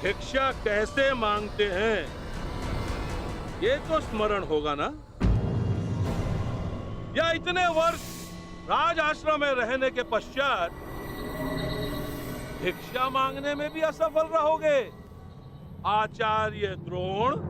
भिक्षा कैसे मांगते हैं ये तो स्मरण होगा ना? या इतने वर्ष राज आश्रम में रहने के पश्चात भिक्षा मांगने में भी असफल रहोगे आचार्य द्रोण?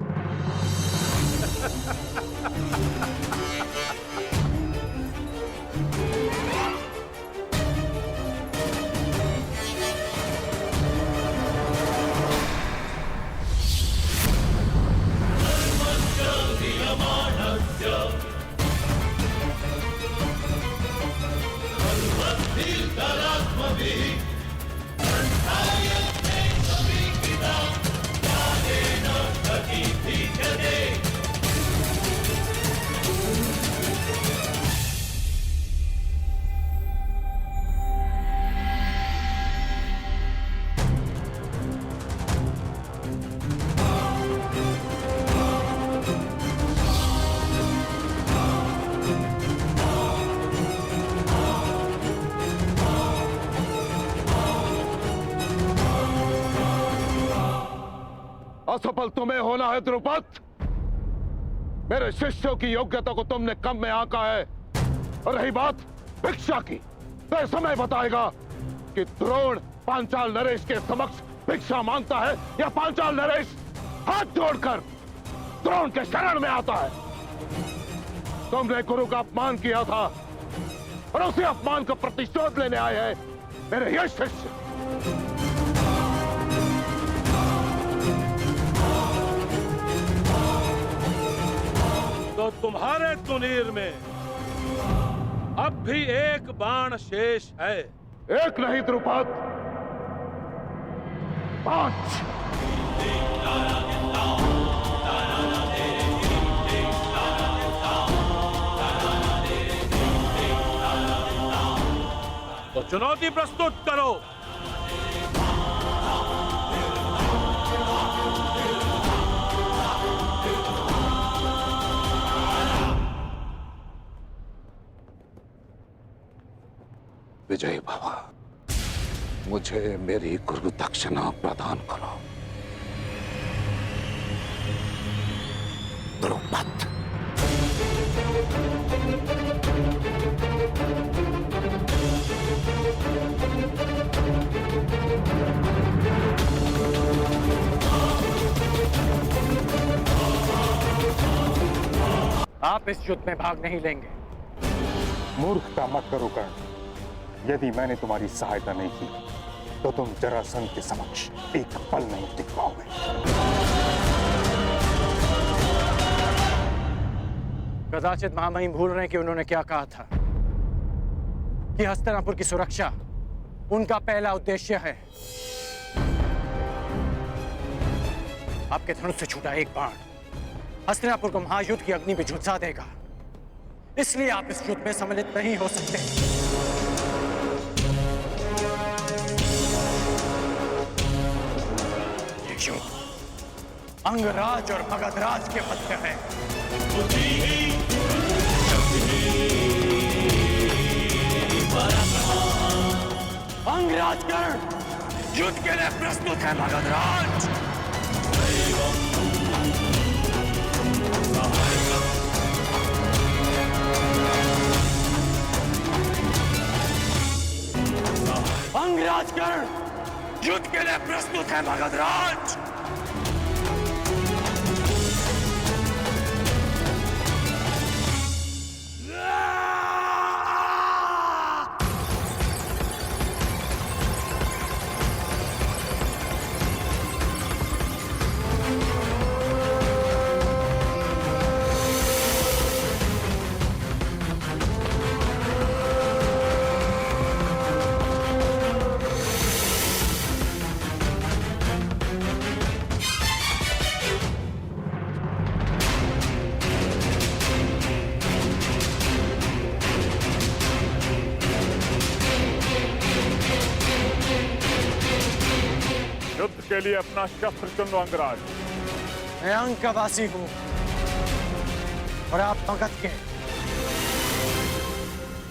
असफल तुम्हें होना है द्रुपद। मेरे शिष्यों की योग्यता को तुमने कम में आंका है। और रही बात भिक्षा की, तो समय बताएगा कि द्रोण पांचाल नरेश के समक्ष भिक्षा मांगता है या पांचाल नरेश हाथ जोड़कर द्रोण के शरण में आता है। तुमने गुरु का अपमान किया था और उसी अपमान का प्रतिशोध लेने आए हैं मेरे ये शिष्य। तो तुम्हारे तुनीर में अब भी एक बाण शेष है। एक नहीं द्रुपद, 5। तो चुनौती प्रस्तुत करो। विजय बाबा, मुझे मेरी गुरु दक्षिणा प्रदान करो। द्रुपद। आप इस युद्ध में भाग नहीं लेंगे। मूर्खता मत करो कर्ण। यदि मैंने तुम्हारी सहायता नहीं की तो तुम जरासंध के समक्ष एक पल नहीं टिक पाओगे। कदाचित महामहिम भूल रहे हैं कि उन्होंने क्या कहा था कि हस्तिनापुर की सुरक्षा उनका पहला उद्देश्य है। आपके धनुष से छूटा एक बाण हस्तिनापुर को महायुद्ध की अग्नि में झुलसा देगा। इसलिए आप इस युद्ध में सम्मिलित नहीं हो सकते। अंगराज और मगधराज के मध्य है। अंगराज कर्ण युद्ध के लिए प्रस्तुत है। मगधराज अंगराज कर्ण युद्ध के लिए प्रस्तुत है। मगधराज युद्ध के लिए अपना शस्त्र चुन लो अंगराज। मैं अंक का वासी हूं और आप मगध के।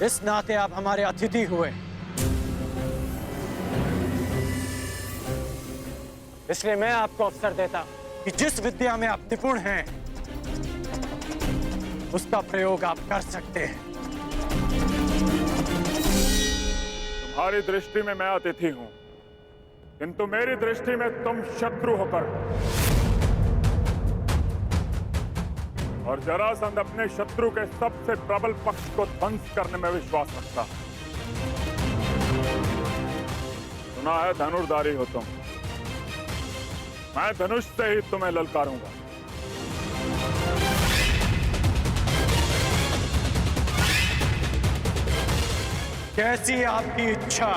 इस नाते आप हमारे अतिथि हुए। इसलिए मैं आपको अवसर देता हूं कि जिस विद्या में आप निपुण हैं उसका प्रयोग आप कर सकते हैं। तुम्हारी दृष्टि में मैं अतिथि हूं, किंतु मेरी दृष्टि में तुम शत्रु होकर, और जरासंध अपने शत्रु के सबसे प्रबल पक्ष को ध्वंस करने में विश्वास रखता है। सुना है धनुर्धारी हो तुम, मैं धनुष से ही तुम्हें ललकारूंगा। कैसी आपकी इच्छा।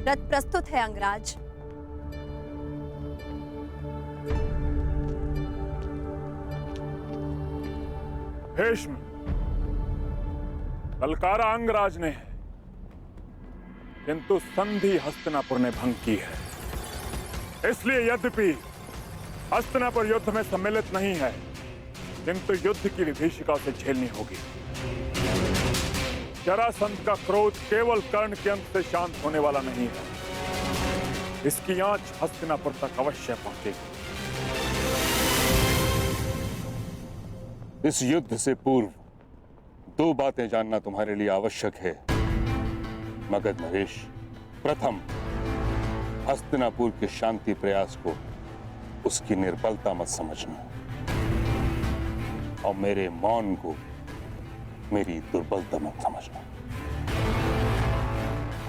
रथ प्रस्तुत है अंगराज। भीष्म, ललकारा अंगराज ने, किंतु संधि हस्तिनापुर ने भंग की है। इसलिए यद्यपि हस्तिनापुर युद्ध में सम्मिलित नहीं है, किंतु युद्ध की विभीषिका उसे झेलनी होगी। जरासंध का क्रोध केवल कर्ण के अंत से शांत होने वाला नहीं है, इसकी आंच हस्तिनापुर तक अवश्य पहुंचेगी। इस युद्ध से पूर्व दो बातें जानना तुम्हारे लिए आवश्यक है मगध नरेश। प्रथम, हस्तिनापुर के शांति प्रयास को उसकी निर्बलता मत समझना, और मेरे मौन को मेरी दुर्बलता मत समझना।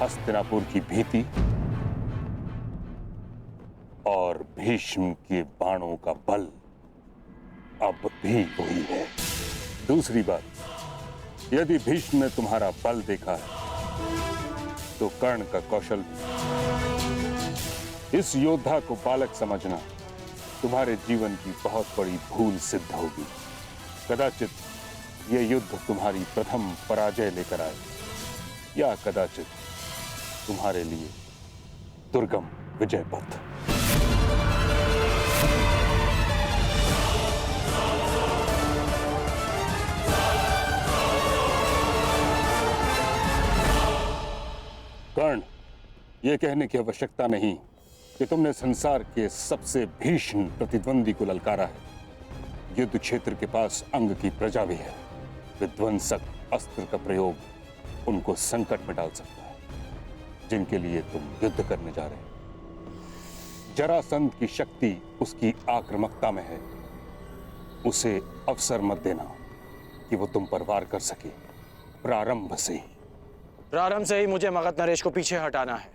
हस्तिनापुर की भीति और भीष्म के बाणों का बल अब भी वही है। दूसरी बात, यदि भीष्म ने तुम्हारा बल देखा है तो कर्ण का कौशल भी। इस योद्धा को बालक समझना तुम्हारे जीवन की बहुत बड़ी भूल सिद्ध होगी। कदाचित यह युद्ध तुम्हारी प्रथम पराजय लेकर आए, या कदाचित तुम्हारे लिए दुर्गम विजय पथ। कर्ण, यह कहने की आवश्यकता नहीं कि तुमने संसार के सबसे भीषण प्रतिद्वंदी को ललकारा है। युद्ध क्षेत्र के पास अंग की प्रजा भी है। विध्वंसक अस्त्र का प्रयोग उनको संकट में डाल सकता है जिनके लिए तुम युद्ध करने जा रहे हो। जरासंध की शक्ति उसकी आक्रामकता में है। उसे अवसर मत देना कि वो तुम पर वार कर सके। प्रारंभ से ही मुझे मगध नरेश को पीछे हटाना है।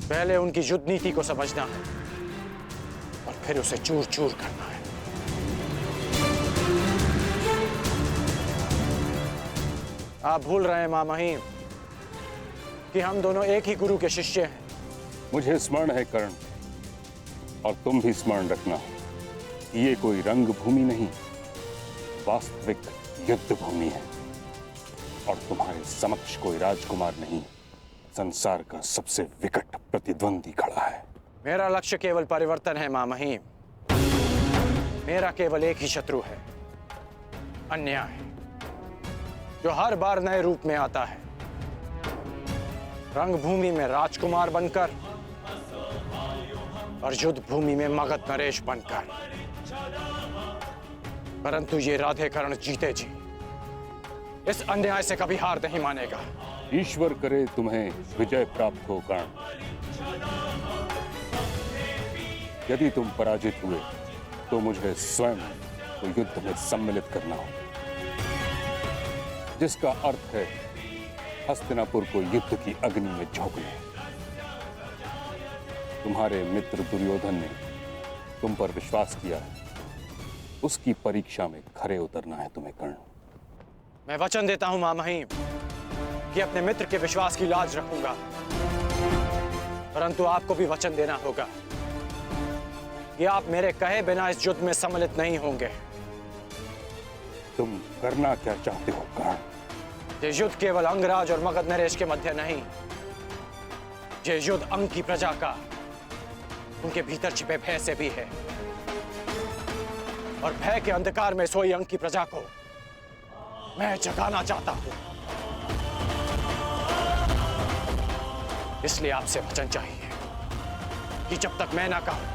पहले उनकी युद्ध नीति को समझना है और फिर उसे चूर चूर करना है। आप भूल रहे हैं मां महिम कि हम दोनों एक ही गुरु के शिष्य हैं। मुझे स्मरण है कर्ण, और तुम भी स्मरण रखना, ये कोई रंग भूमि नहीं, वास्तविक युद्ध भूमि है। और तुम्हारे समक्ष कोई राजकुमार नहीं, संसार का सबसे विकट प्रतिद्वंदी खड़ा है। मेरा लक्ष्य केवल परिवर्तन है मां महिम। मेरा केवल एक ही शत्रु है, अन्याय, जो हर बार नए रूप में आता है। रंगभूमि में राजकुमार बनकर और युद्ध भूमि में मगध नरेश बनकर। परंतु ये राधेकर्ण जीते जी इस अन्याय से कभी हार नहीं मानेगा। ईश्वर करे तुम्हें विजय प्राप्त हो कर्ण। यदि तुम पराजित हुए तो मुझे स्वयं को युद्ध में सम्मिलित करना हो, जिसका अर्थ है हस्तिनापुर को युद्ध की अग्नि में झोंकना। तुम्हारे मित्र दुर्योधन ने तुम पर विश्वास किया है, उसकी परीक्षा में खरे उतरना है तुम्हें कर्ण। मैं वचन देता हूं मां महिम कि अपने मित्र के विश्वास की लाज रखूंगा, परंतु आपको भी वचन देना होगा कि आप मेरे कहे बिना इस युद्ध में सम्मिलित नहीं होंगे। तुम करना क्या चाहते हो कर्ण? ये युद्ध केवल अंगराज और मगध नरेश के मध्य नहीं, ये युद्ध अंग की प्रजा का, उनके भीतर छिपे भय से भी है। और भय के अंधकार में सोई अंक की प्रजा को मैं जगाना चाहता हूं। इसलिए आपसे वचन चाहिए कि जब तक मैं ना कहूं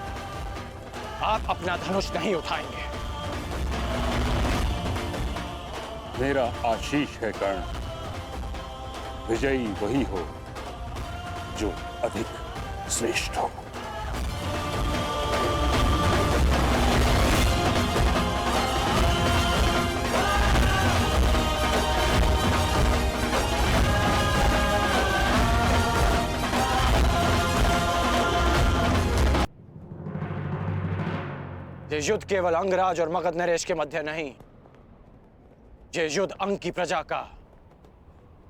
आप अपना धनुष नहीं उठाएंगे। मेरा आशीष है कर्ण, विजयी वही हो जो अधिक श्रेष्ठ हो। ये युद्ध केवल अंगराज और मगध नरेश के मध्य नहीं, ये युद्ध अंग की प्रजा का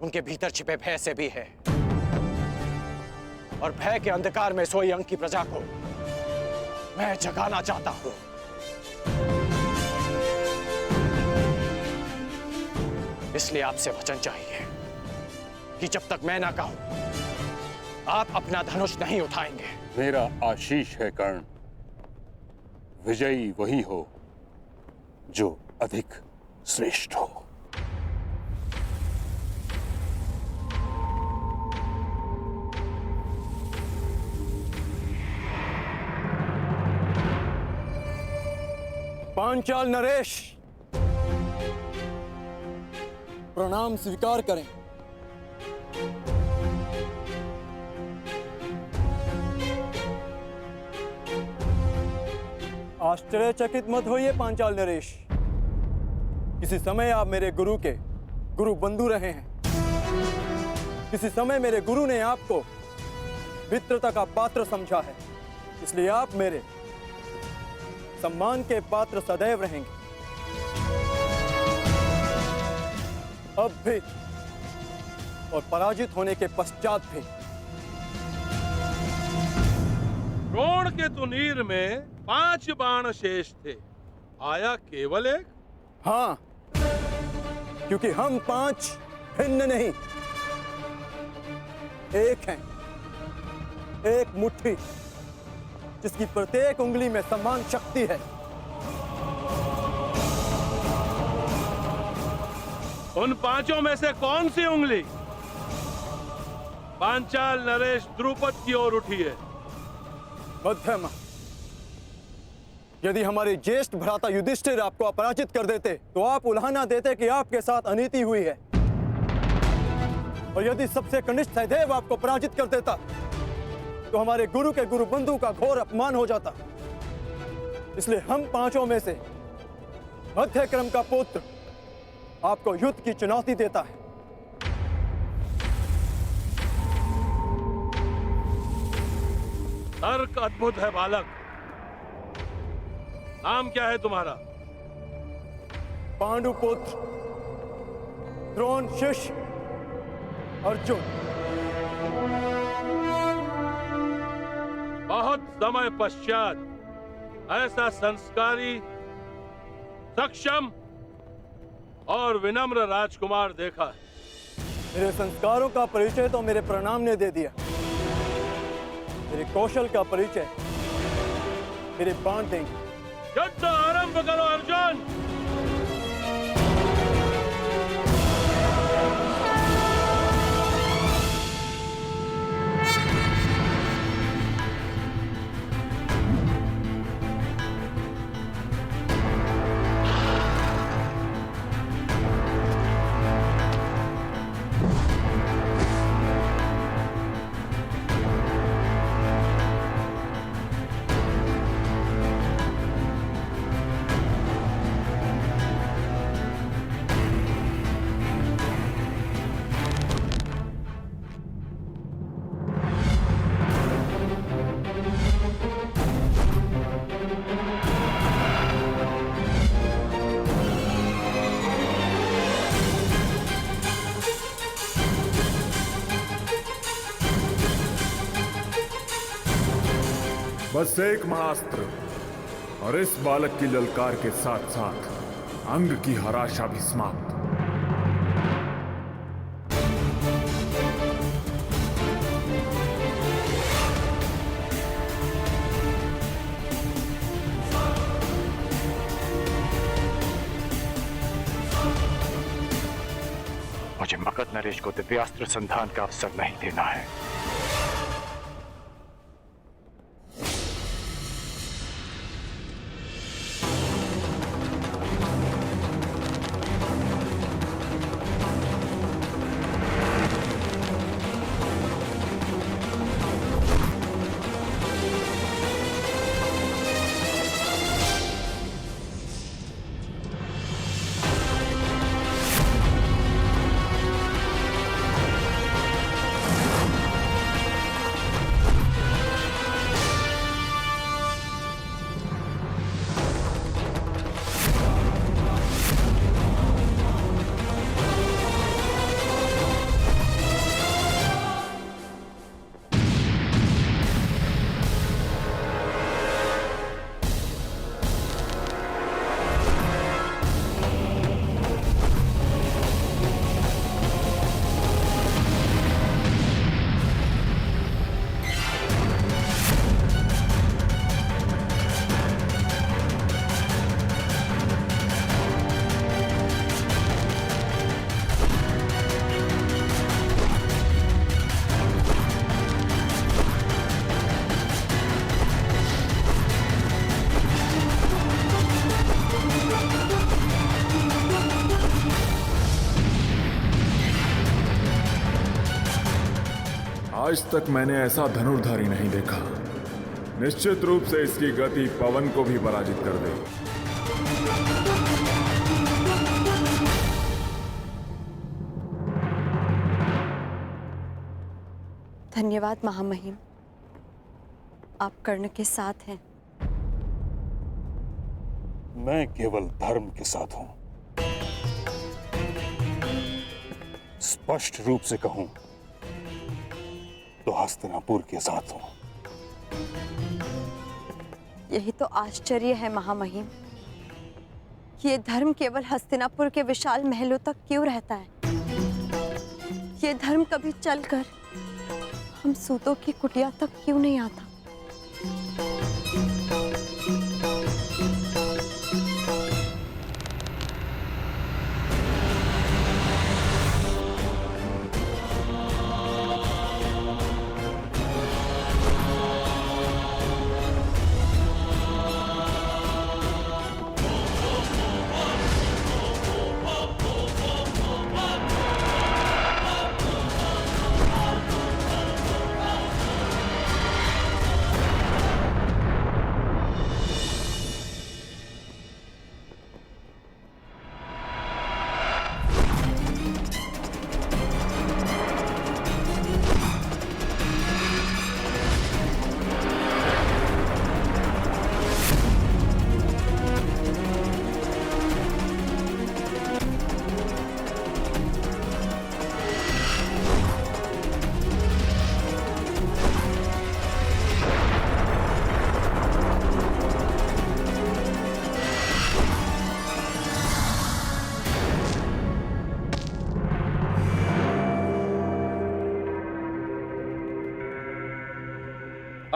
उनके भीतर छिपे भय से भी है। और भय के अंधकार में सोई अंग की प्रजा को मैं जगाना चाहता हूं। इसलिए आपसे वचन चाहिए कि जब तक मैं ना कहूं आप अपना धनुष नहीं उठाएंगे। मेरा आशीष है कर्ण, विजयी वही हो जो अधिक श्रेष्ठ हो। पांचाल नरेश, प्रणाम स्वीकार करें। आश्चर्यचकित मत होइए पांचाल नरेश, किसी समय आप मेरे गुरु के गुरु बंधु रहे हैं। किसी समय मेरे गुरु ने आपको मित्रता का पात्र समझा है, इसलिए आप मेरे सम्मान के पात्र सदैव रहेंगे। अब भी और पराजित होने के पश्चात भी। द्रोण के तुनीर में 5 बाण शेष थे, आया केवल एक। हाँ, क्योंकि हम 5 भिन्न नहीं, एक हैं, एक मुट्ठी जिसकी प्रत्येक उंगली में समान शक्ति है। उन 5 में से कौन सी उंगली पांचाल नरेश द्रुपद की ओर उठी है? मध्यमा। यदि हमारे ज्येष्ठ भ्राता युधिष्ठिर आपको अपराजित कर देते तो आप उल्हाना देते कि आपके साथ अनीति हुई है, और यदि सबसे कनिष्ठ सहदेव आपको पराजित कर देता तो हमारे गुरु के गुरु बंधु का घोर अपमान हो जाता। इसलिए हम 5 में से मध्य क्रम का पुत्र आपको युद्ध की चुनौती देता है। तर्क अद्भुत है बालक। नाम क्या है तुम्हारा? पांडुपुत्र द्रोण शिष्य अर्जुन। बहुत समय पश्चात ऐसा संस्कारी, सक्षम और विनम्र राजकुमार देखा है। मेरे संस्कारों का परिचय तो मेरे प्रणाम ने दे दिया, मेरे कौशल का परिचय मेरे बाण देंगे। युद्ध आरंभ करो अर्जुन। बस एक महाअस्त्र और इस बालक की ललकार के साथ साथ अंग की हराशा भी समाप्त। मुझे मगध नरेश को दिव्यास्त्र संधान का अवसर नहीं देना है। आज तक मैंने ऐसा धनुर्धारी नहीं देखा। निश्चित रूप से इसकी गति पवन को भी पराजित कर दे। धन्यवाद महामहिम, आप कर्ण के साथ हैं। मैं केवल धर्म के साथ हूं। स्पष्ट रूप से कहूं तो हस्तिनापुर के साथ हूं। यही तो आश्चर्य है महामहिम, कि ये धर्म केवल हस्तिनापुर के विशाल महलों तक क्यों रहता है? ये धर्म कभी चलकर हम सूतों की कुटिया तक क्यों नहीं आता?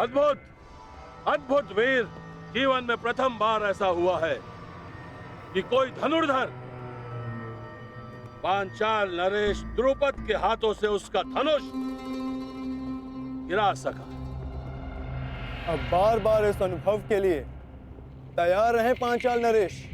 अद्भुत, अद्भुत वीर। जीवन में प्रथम बार ऐसा हुआ है कि कोई धनुर्धर पांचाल नरेश द्रुपद के हाथों से उसका धनुष गिरा सका। अब बार बार इस अनुभव के लिए तैयार रहें पांचाल नरेश।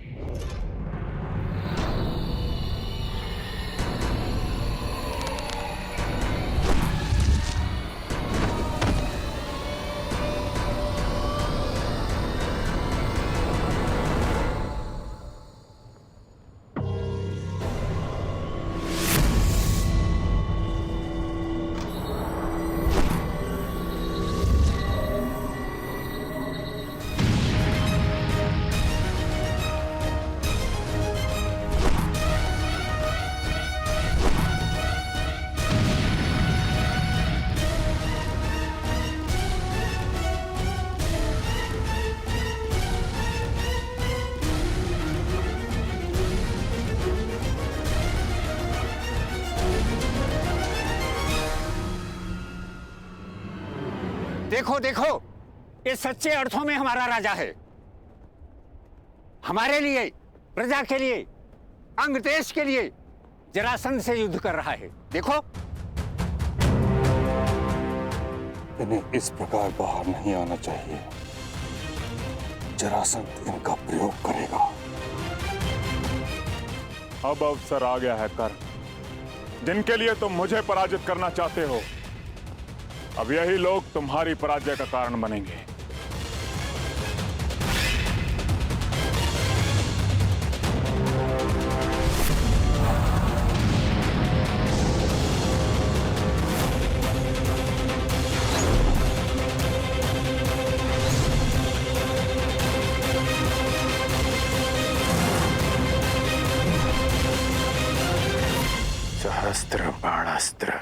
देखो देखो, ये सच्चे अर्थों में हमारा राजा है। हमारे लिए, प्रजा के लिए, अंग देश के लिए जरासंध से युद्ध कर रहा है। देखो, इन्हें इस प्रकार बाहर नहीं आना चाहिए। जरासंध इनका प्रयोग करेगा। अब अवसर आ गया है कर्ण, जिनके लिए तुम मुझे पराजित करना चाहते हो। अब यही लोग तुम्हारी पराजय का कारण बनेंगे। सहस्त्र बाणास्त्र